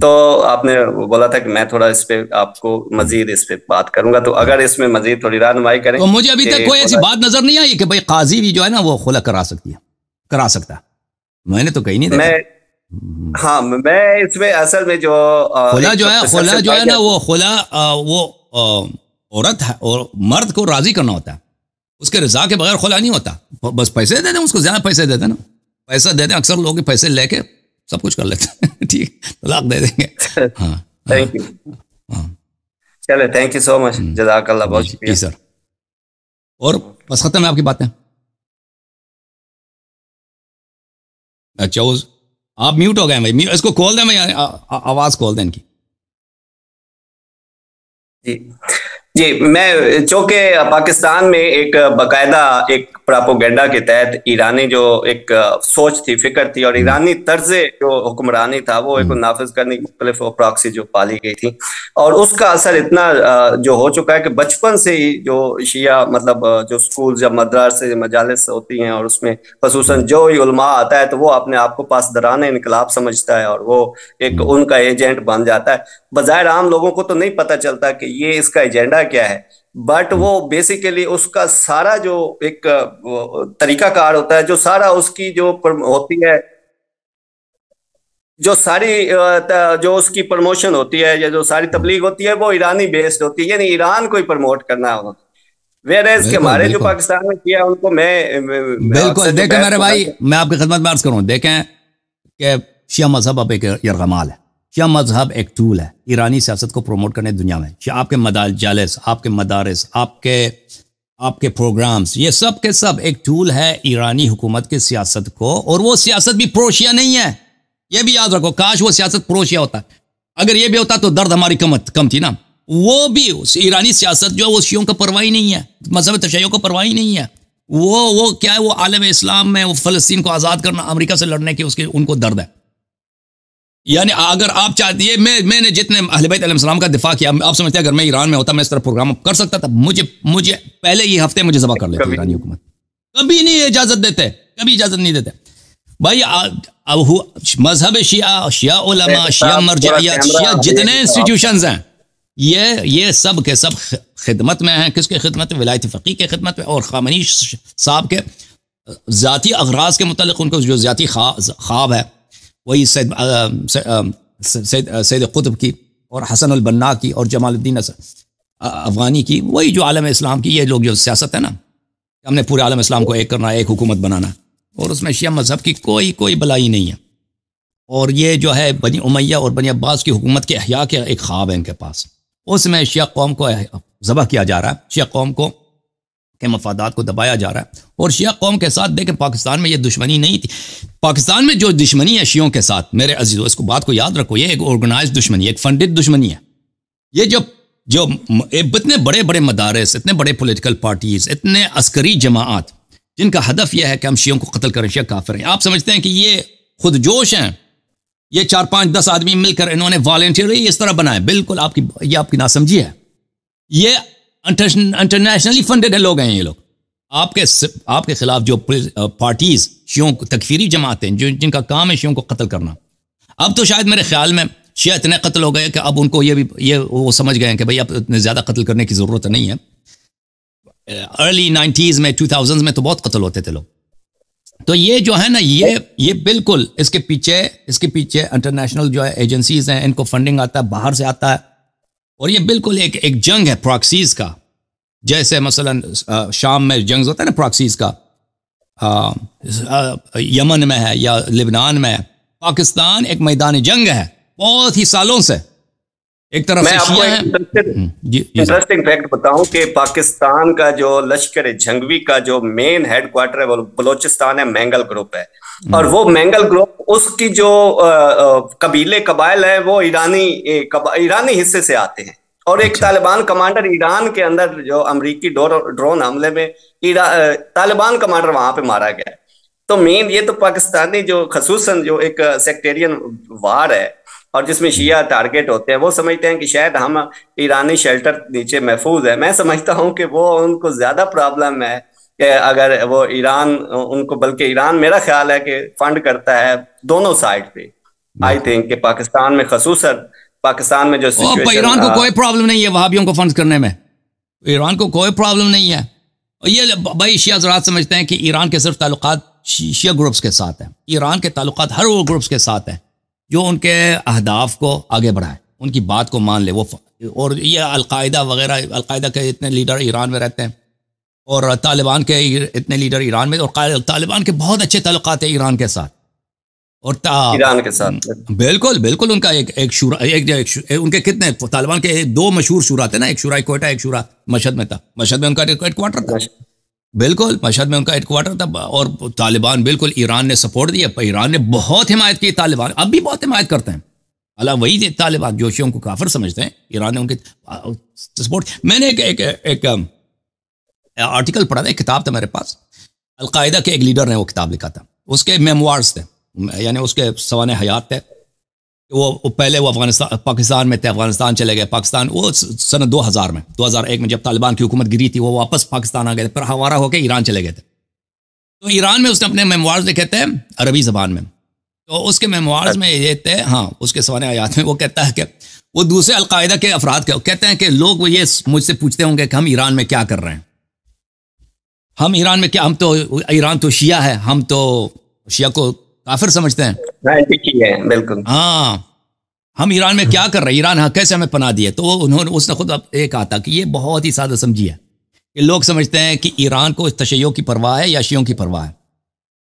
تو آپ نے بولا تھا کہ میں تھوڑا اس پہ آپ کو مزید اس پہ بات کروں گا، تو اگر اس میں مزید تھوڑی رہنمائی کریں. تو مجھے ابھی تک کوئی ایسی بات نظر نہیں آئی کہ بھائی قاضی بھی جو ہے نا وہ خلا کرا سکتا ہے. میں نے تو کہیں نہیں دیکھا. ہاں، میں اس میں اصل میں جو خلا جو ہے نا، وہ خلا وہ عورت ہے اور مرد کو راضی کرنا ہوتا ہے، اس کے رضا کے بغیر خلا نہیں ہوتا. بس پیسے دے دیں، اس کو زیادہ پیسے دے دیں نا، پیسہ دے دیں. اکثر لوگ پیسے لے کے سب کچھ کر لیتے ہیں. ٹھیک، طلاق دے دیں گے. ہاں، تھینک یو. چلے، تھینک یو سو مچ، جزاک اللہ، بہت شکریہ. جی سر. اور بس ختم ہے آپ کی باتیں؟ اچھا، آپ میوٹ ہو گئے بھائی، اس کو کھول دیں، میں آواز کھول دیں ان کی. جی میں چونکہ پاکستان میں ایک باقاعدہ ایک پراپوگنڈا کے تحت ایرانی جو ایک سوچ تھی، فکر تھی، اور ایرانی طرز جو حکمرانی تھا وہ ایک نافذ کرنے کی مختلف پراکسی جو پالی گئی تھی، اور اس کا اثر اتنا جو ہو چکا ہے کہ بچپن سے ہی جو شیعہ مطلب جو سکول یا مدارس مجالس ہوتی ہیں، اور اس میں خصوصاً جو علماء آتا ہے تو وہ اپنے آپ کو پاسداران انقلاب سمجھتا ہے اور وہ ایک ان کا ایجنٹ بن جاتا ہے۔ بظاہر عام لوگوں کو تو نہیں پتہ چلتا کہ یہ اس کا ایجنڈا کیا ہے، بٹ وہ بیسیکلی اس کا سارا جو ایک طریقہ کار ہوتا ہے، جو سارا اس کی جو ہوتی ہے، جو ساری جو اس کی پروموشن ہوتی ہے یا جو ساری تبلیغ ہوتی ہے وہ ایرانی بیسڈ ہوتی ہے، یعنی ایران کو ہی پروموٹ کرنا ہے۔ ویئرز کہ ہمارے جو پاکستان میں کیا ان کو میں بالکل دیکھیں میرے بھائی، میں آپ کی خدمت میں عرض کروں، دیکھیں کہ شیعہ مذہب اب ایک یرغمال ہے، شیعہ مذہب ایک ٹول ہے ایرانی سیاست کو پروموٹ کرنے دنیا میں۔ آپ کے مجالس، آپ کے مدارس، آپ کے پروگرامز، یہ سب کے سب ایک ٹول ہے ایرانی حکومت کی سیاست کو، اور وہ سیاست بھی پروشیا نہیں ہے، یہ بھی یاد رکھو۔ کاش وہ سیاست پروشیا ہوتا، اگر یہ بھی ہوتا تو درد ہماری کم تھی نا۔ وہ بھی ایرانی سیاست جو ہے وہ شیعوں کا پرواہی نہیں ہے، مذہب تشیع کا پرواہی نہیں ہے، وہ کیا ہے، وہ عالم اسلام میں وہ فلسطین کو آزاد کرنا، امریکہ سے لڑنے کی ان کو درد ہے۔ یعنی اگر آپ چاہتے ہیں، میں نے جتنے اہل بیت علیہ السلام کا دفاع کیا، آپ سمجھتے ہیں اگر میں ایران میں ہوتا میں اس طرح پروگرام کر سکتا تھا؟ مجھے پہلے ہی ہفتے مجھے ذبح کر لیتے ایرانی حکومت، کبھی نہیں اجازت دیتے، کبھی اجازت نہیں دیتے بھائی۔ مذہب شیعہ علماء، شیعہ مرجعیات، شیعہ جتنے انسٹیٹیوشنز ہیں، یہ سب کے سب خدمت میں ہیں، کس کے خدمت میں؟ ولایت فقیہ کے خدمت میں، اور خامنئی صاحب کے ذاتی اغراض کے متعلق ان کو جو ذاتی خواب ہے، وہی سید قطب کی اور حسن البنا کی اور جمال الدین افغانی کی، وہی جو عالم اسلام کی، یہ لوگ جو سیاست ہے نا، ہم نے پورے عالم اسلام کو ایک کرنا ہے، ایک حکومت بنانا، اور اس میں شیعہ مذہب کی کوئی بلائی نہیں ہے۔ اور یہ جو ہے بنی امیہ اور بنی عباس کی حکومت کے احیاء کے ایک خواب ہے ان کے پاس، اس میں شیعہ قوم کو ذبح کیا جا رہا ہے، شیعہ قوم کے مفادات کو دبایا جا رہا ہے۔ اور شیعہ قوم کے ساتھ دیکھیں پاکستان میں یہ دشمنی نہیں تھی، پاکستان میں جو دشمنی ہے شیعوں کے ساتھ، میرے عزیزو اس کو بات کو یاد رکھو، یہ ایک آرگنائزڈ دشمنی، ایک فنڈڈ دشمنی ہے۔ یہ جو اتنے بڑے مدارس، اتنے بڑے پولیٹیکل پارٹیز، اتنے عسکری جماعت جن کا ہدف یہ ہے کہ ہم شیعوں کو قتل کریں، شیعہ کافر ہیں، آپ سمجھتے ہیں کہ یہ خود جوش ہیں؟ یہ 4 5 10 آدمی مل کر انہوں نے والنٹیئرلی اس طرح بنائے؟ بالکل یہ آپ کی ناسمجھی ہے۔ یہ انٹرنیشنلی فنڈڈ لوگ ہیں، یہ لوگ آپ کے خلاف جو پارٹیز، شیعوں تکفیری جماعتیں جن کا کام ہے شیعوں کو قتل کرنا، اب تو شاید میرے خیال میں شیعہ اتنے قتل ہو گئے کہ اب ان کو وہ سمجھ گئے ہیں کہ بھئی اب اتنے زیادہ قتل کرنے کی ضرورت نہیں ہے۔ ارلی 90s میں 2000s میں تو بہت قتل ہوتے تھے لوگ۔ تو یہ جو ہے نا، یہ بالکل اس کے پیچھے انٹرنیشنل جو ہے ایجنسیز ہیں، ان کو فنڈنگ آتا ہے، باہر سے آتا ہے، اور یہ بالکل ایک جنگ ہے پراکسیز کا، جیسے مثلا شام میں جنگ ہوتا ہے نا پراکسیز کا، یمن میں ہے یا لبنان میں ہے، پاکستان ایک میدان جنگ ہے بہت ہی سالوں سے۔ ایک طرف میں آپ کو انٹرسٹنگ فیکٹ بتاؤں کہ پاکستان کا جو لشکر جنگوی کا جو مین ہیڈ کوارٹر ہے وہ بلوچستان ہے، مینگل گروپ ہے، اور وہ مینگل گروپ اس کی جو قبائل ہیں وہ ایرانی حصے سے آتے ہیں، اور ایک طالبان کمانڈر ایران کے اندر جو امریکی ڈرون حملے میں طالبان کمانڈر وہاں پہ مارا گیا۔ تو مین یہ تو پاکستانی جو خصوصاً جو ایک سیکٹیرین وار ہے اور جس میں شیعہ ٹارگٹ ہوتے ہیں، وہ سمجھتے ہیں کہ شاید ہم ایرانی شیلٹر نیچے محفوظ ہے۔ میں سمجھتا ہوں کہ وہ ان کو زیادہ پرابلم ہے کہ اگر وہ ایران ان کو، بلکہ ایران میرا خیال ہے کہ فنڈ کرتا ہے دونوں سائڈ پہ۔ آئی تھنک کہ پاکستان میں خصوصاً پاکستان میں جو ایران کو کوئی پرابلم نہیں ہے وہابیوں کو فنڈ کرنے میں، ایران کو کوئی پرابلم نہیں ہے۔ یہ بھائی شیعہ حضرات سمجھتے ہیں کہ ایران کے صرف تعلقات شیعہ گروپس کے ساتھ ہیں، ایران کے تعلقات ہر وہ گروپس کے ساتھ ہیں جو ان کے اہداف کو آگے بڑھائے، ان کی بات کو مان لے وہ۔ اور یہ القاعدہ وغیرہ، القاعدہ کے اتنے لیڈر ایران میں رہتے ہیں، اور طالبان کے اتنے لیڈر ایران میں، اور طالبان کے بہت اچھے تعلقات ہیں ایران کے ساتھ، اور ایران کے ساتھ بالکل ان کا ایک شورا، ان کے کتنے طالبان کے 2 مشہور شورا تھے نا، ایک شورا کوئٹہ، ایک شورا مشہد میں تھا، مشہد میں ان کا ہیڈ کوارٹر تھا، بالکل مشہد میں ان کا ہیڈ کوارٹر تھا، اور طالبان بالکل ایران نے سپورٹ دیا، ایران نے بہت حمایت کی، طالبان اب بھی بہت حمایت کرتے ہیں، حالانکہ وہی طالبان جو شیعوں کو کافر سمجھتے ہیں، ایران نے ان کے سپورٹ. میں نے ایک آرٹیکل پڑھا تھا، ایک کتاب تھا میرے پاس، القاعدہ کے ایک لیڈر نے وہ کتاب لکھا تھا، اس کے میموارز تھے، یعنی اس کے سوانح حیات تھے. وہ پہلے وہ پاکستان میں تھے، افغانستان چلے گئے، پاکستان وہ سن 2001 میں جب طالبان کی حکومت گری تھی، وہ واپس پاکستان آ گئے تھے، پھر ہوارہ ہو کے ایران چلے گئے تھے. تو ایران میں اس نے اپنے میموارز لکھے تھے عربی زبان میں. تو اس کے میموارز میں یہ تھے، ہاں اس کے سوانح حیات میں وہ کہتا ہے کہ وہ دوسرے القاعدہ کے افراد کہتے ہیں کہ لوگ وہ یہ مجھ سے پوچھتے ہوں گے کہ ہم ایران میں کیا کر رہے ہیں، ہم ایران میں کیا، ہم تو ایران تو شیعہ ہے، ہم تو شیعہ کو کافر سمجھتے ہیں. بالکل ہاں ہم ایران میں کیا کر رہے ہیں، ایران ہاں کیسے ہمیں پناہ دیے. تو اس نے خود ایک کہا تھا کہ یہ بہت ہی سادہ سمجھی ہے کہ لوگ سمجھتے ہیں کہ ایران کو تشیع کی پرواہ ہے یا شیعوں کی پرواہ ہے.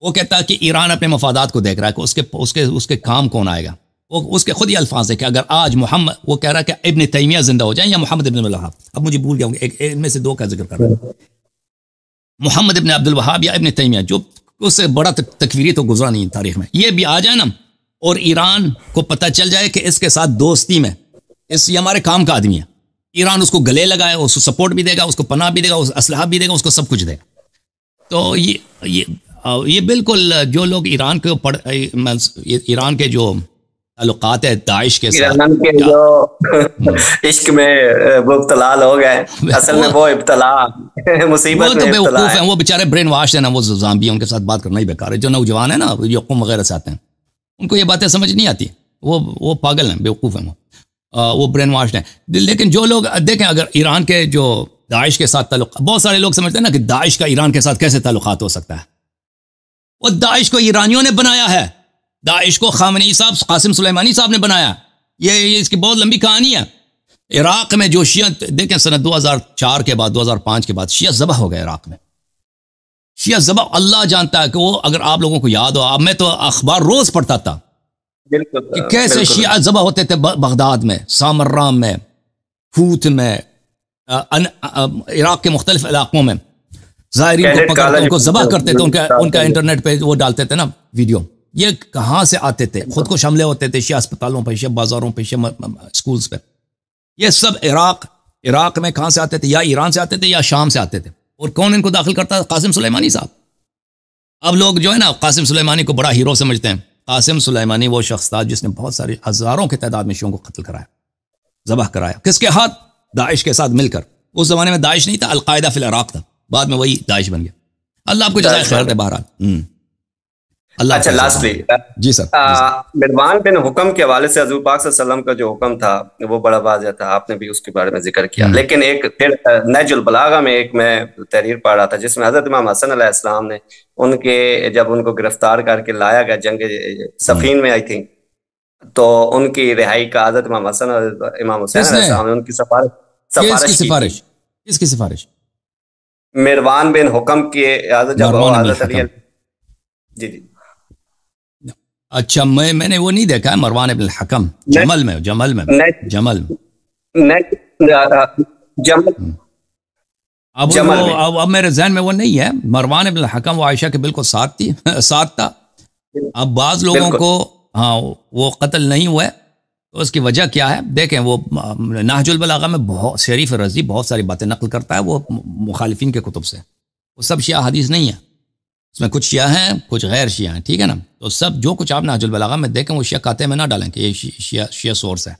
وہ کہتا ہے کہ ایران اپنے مفادات کو دیکھ رہا ہے کہ اس کے کام کون آئے گا. وہ اس کے خود ہی الفاظ ہے کہ اگر آج محمد، وہ کہہ رہا ہے کہ ابن تیمیہ زندہ ہو جائیں یا محمد ابن الوہاب، اب مجھے بھول گیا ہوں ایک ان میں سے دو کا ذکر کر رہا ہوں، محمد ابن عبد الوہاب یا ابن تیمیہ، جو اس سے بڑا تکفیری تو گزرا نہیں تاریخ میں، یہ بھی آ جائے نا اور ایران کو پتہ چل جائے کہ اس کے ساتھ دوستی میں یہ ہمارے کام کا آدمی ہے، ایران اس کو گلے لگائے، اس کو سپورٹ بھی دے گا، اس کو پناہ بھی دے گا، اس اسلحہ بھی دے گا، اس کو سب کچھ دے گا. تو یہ بالکل جو لوگ ایران کے جو تعلقات ہے داعش کے ساتھ، ایران کے جو عشق میں مبتلا لوگ ہیں، اصل میں وہ ابتلا مصیبت میں ابتلا ہے. وہ بیچارے برین واش ہیں نا، وہ زامبی، ان کے ساتھ بات کرنا ہی بیکار ہے. جو نوجوان ہیں نا، جو قوم وغیرہ سے آتے ہیں، ان کو یہ باتیں سمجھ نہیں آتی، وہ پاگل ہیں، بیوقوف ہیں، وہ برین واش ہیں. لیکن جو لوگ دیکھیں، اگر ایران کے جو داعش کے ساتھ تعلق، بہت سارے لوگ سمجھتے ہیں نا کہ داعش کا ایران کے ساتھ کیسے تعلقات ہو سکتا ہے. وہ داعش کو ایرانیوں نے بنایا ہے، داعش کو خامنئی صاحب، قاسم سلیمانی صاحب نے بنایا. یہ اس کی بہت لمبی کہانی ہے. عراق میں جو شیعہ، دیکھیں سنہ 2004 کے بعد، 2005 کے بعد شیعہ ذبح ہو گئے عراق میں. شیعہ ذبح، اللہ جانتا ہے کہ وہ، اگر آپ لوگوں کو یاد ہو، اب میں تو اخبار روز پڑھتا تھا کہ کیسے شیعہ ذبح ہوتے تھے بغداد میں، سامرہ میں، ہوت میں، عراق کے مختلف علاقوں میں. ظاہرین کو پکڑ کے ان کو ذبح کرتے تھے، ان کا انٹرنیٹ پہ وہ ڈالتے تھے نا ویڈیو. یہ کہاں سے آتے تھے؟ خود کو حملے ہوتے تھے شیعہ اسپتالوں پہ، شیعہ بازاروں پہ، شیعہ اسکولز پہ. یہ سب عراق میں کہاں سے آتے تھے؟ یا ایران سے آتے تھے یا شام سے آتے تھے. اور کون ان کو داخل کرتا تھا؟ قاسم سلیمانی صاحب. اب لوگ جو ہے نا قاسم سلیمانی کو بڑا ہیرو سمجھتے ہیں. قاسم سلیمانی وہ شخص تھا جس نے بہت سارے ہزاروں کی تعداد میں شیعوں کو قتل کرایا، ذبح کرایا. کس کے ہاتھ؟ داعش کے ساتھ مل کر. اس زمانے میں داعش نہیں تھا، القاعدہ فی العراق تھا، بعد میں وہی داعش بن گیا. اللہ آپ کو جزائے خیر دے. بہرحال اللہ. اچھا لاسٹلی جی سر، مروان بن حکم کے حوالے سے حضور پاک صلی اللہ علیہ وسلم کا جو حکم تھا وہ بڑا واضح تھا، آپ نے بھی اس کے بارے میں ذکر کیا. لیکن ایک نہج البلاغہ میں ایک میں تحریر پڑھ رہا تھا جس میں حضرت امام حسن علیہ السلام نے ان کے، جب ان کو گرفتار کر کے لایا گیا جنگ صفین میں، آئی تھنک، تو ان کی رہائی کا حضرت امام حسن اور امام حسین علیہ السلام نے ان کی سفارش. کس کی سفارش؟ مروان بن حکم کی. جب حضرت علی، جی اچھا، میں نے وہ نہیں دیکھا ہے. مروان ابن الحکم جمل میں اب میرے ذہن میں وہ نہیں ہے. مروان ابن الحکم وہ عائشہ کے بالکل ساتھ تھا. اب بعض لوگوں کو ہاں وہ قتل نہیں ہوئے، تو اس کی وجہ کیا ہے؟ دیکھیں وہ نہج البلاغہ میں بہت شریف رضی بہت ساری باتیں نقل کرتا ہے، وہ مخالفین کے کتب سے. وہ سب شیعہ حدیث نہیں ہے، اس میں کچھ شیعہ ہیں کچھ غیر شیعہ ہیں، ٹھیک ہے نا. تو سب جو کچھ آپ نہج البلاغہ میں دیکھیں وہ شیعہ کاتے میں نہ ڈالیں کہ یہ شیعہ سورس ہے.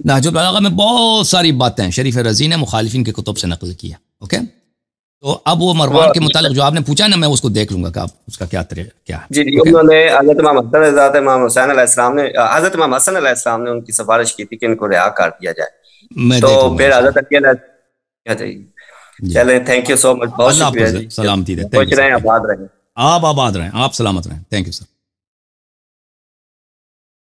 نہج البلاغہ میں بہت ساری باتیں شریف رضی نے مخالفین کے کتب سے نقل کی ہے. اوکے، تو اب وہ مروان کے متعلق جو آپ نے پوچھا نا، میں اس کو دیکھ لوں گا کہ اس کا کیا طریقہ کیا ہے. جی انہوں نے حضرت امام حسین علیہ السلام نے، حضرت امام حسن علیہ السلام نے ان کی سفارش کی تھی کہ ان کو رہا کر دیا جائے. تو پھر حضرت چلیں، تھینک یو سو مچ، بہت شکریہ جی. سلامتی رہے، آباد رہیں، آپ آباد رہیں، آپ سلامت رہیں. Thank you sir.